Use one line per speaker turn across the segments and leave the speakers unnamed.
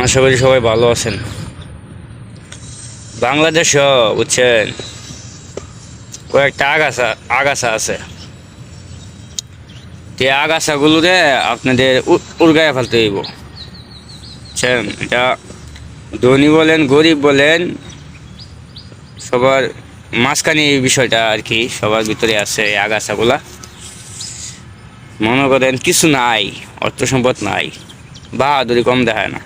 আশা করি সবাই ভালো আছেন। বাংলাদেশও বুঝছেন কয়েকটা আগাছা আছে। যে আগাছাগুলোরে আপনাদের উড়গায়ে ফেলতে হইব, বুঝছেন। এটা ধনী বলেন গরিব বলেন সবার মাঝখানে এই বিষয়টা আর কি সবার ভিতরে আছে। এই আগাছাগুলা মনে করেন কিছু নাই, অর্থ সম্পদ নাই, বাহাদুরি কম দেখায় না,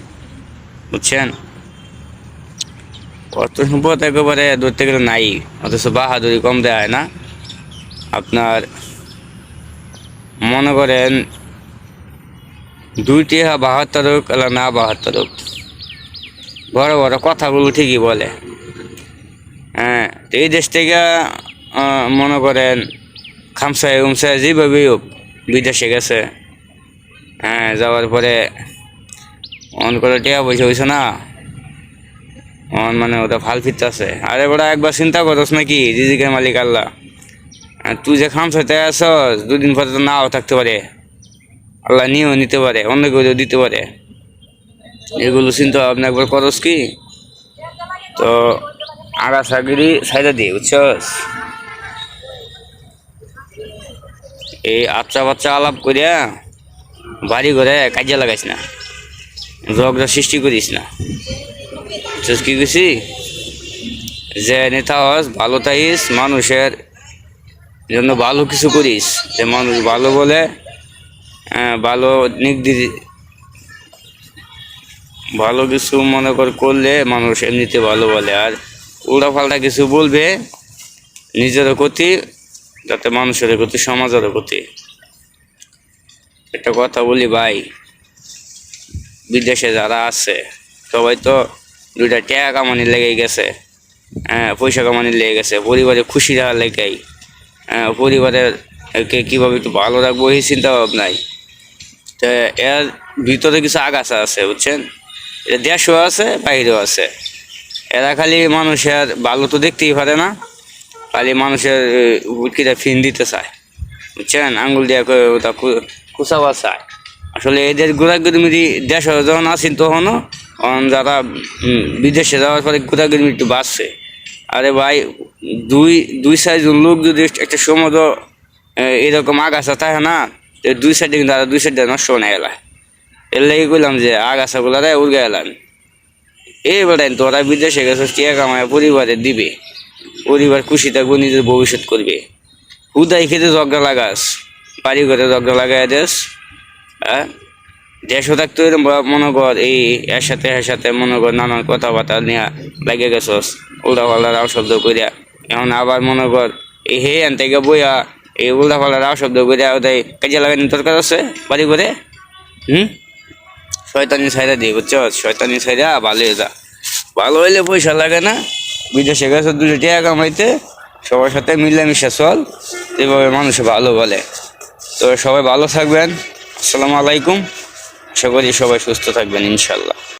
বুঝছেন। অর্থ সম্পদ একেবারে ধরতে গেলে নাই, অথচ বাহাদুরি কম দেয় না। আপনার মনে করেন 2 টাকা 72 হোক এলা না 72 হোক, বড় বড় কথাগুলো ঠিকই বলে। হ্যাঁ, এই দেশ থেকে মনে করেন খামসায় উমসায় যেভাবেই হোক বিদেশে গেছে। হ্যাঁ, যাওয়ার পরে অন করে টিয়া পয়সা হয়েছে না, মানে ওটা ফাল ফিরতেছে। আরে বড়া একবার চিন্তা করছ নাকি রিজিকের মালিক আল্লাহ। তুই যে খামসাইতে আসস 2 দিন পরে তো নাও থাকতে পারে, আল্লাহ নিয়েও নিতে পারে, অন্য কেউ দিতে পারে। এগুলো চিন্তা ভাবনা একবার করস কি? তো আগাছাগিরি সাইডা দিয়ে বুঝছস, এই আচ্ছা বাচ্চা আলাপ করিয়া বাড়ি ঘরে কাজে লাগাইস না, ঝগড়া সৃষ্টি করিস না। বুঝছস কি কইছি? যে নেতা হস ভালো থাইস, মানুষের জন্য ভালো কিছু করিস, যে মানুষ ভালো বলে, ভালো ভালো কিছু মনে করলে মানুষ এমনিতে ভালো বলে। আর উল্টাপাল্টা কিছু বলবে নিজেরও ক্ষতি, যাতে মানুষের ক্ষতি, সমাজেরও ক্ষতি। একটা কথা বলি ভাই, বিদেশে যারা আছে সবাই তো 2টা টাকা কামানির লেগে গেছে, পয়সা কামানির লেগে গেছে, পরিবারে খুশি রাখার লেগেই। পরিবারের কীভাবে একটু ভালো রাখবো এই চিন্তা ভাবনাই। তো এর ভিতরে কিছু আগাছা আছে, বুঝছেন। এটা দেশও আছে বাইরেও আছে। এরা খালি মানুষের ভালো তো দেখতেই পারে না, খালি মানুষের উটকিটা ফিন দিতে চায়, বুঝছেন। আঙ্গুল দিয়ে ওটা কুচাবা চায়। আসলে এদের ঘোরাঘুরি দেশ যখন আসেন তখনও যারা বিদেশে যাওয়ার পরে ঘোরাঘুরি একটু বাড়ছে। আরে ভাই, দুই সাইজের লোক যদি একটা সময় এরকম আগাছা থাকে না, 2 সাইডে কিন্তু আর 2 সাইডে নষ্ট হয়ে গেলায়। এর লেগে কইলাম যে আগাছাগুলা রে উড়ে গেলাম। এই বেটাই তোরা বিদেশে গেছিস, টিয়া কামায় পরিবারে দিবে, পরিবার খুশি থাকবো, নিজের ভবিষ্যৎ করবে। হুদাই খেতে ঝগড়া লাগাস, বাড়ি ঘরে ঝগড়া লাগাই দেশ। হ্যাঁ, দেশও থাকতে মনে কর এই এর সাথে মনে কর নানান কথাবার্তা নিয়ে লাগে গেছস, উল্টা পাল্টা রাও শব্দ করিয়া। এখন আবার মনে কর এই হে এন থেকে বইয়া এই উল্টা পাল্টা রাও শব্দ করিয়া ওটাই কাজে লাগানোর দরকার আছে বাড়ি ঘরে। শয়তানি ছাইরা দিয়ে, বুঝছো, শয়তানি ছাইরা ভালো হয়ে যা। ভালো হইলে পয়সা লাগে না, বিদেশে গেছে 2 টাকা কামাইতে, সবার সাথে মিলেমিশে চল, এভাবে মানুষ ভালো বলে। তো সবাই ভালো থাকবেন, আসসালামু আলাইকুম। আশা করি সবাই সুস্থ থাকবেন ইনশাল্লাহ।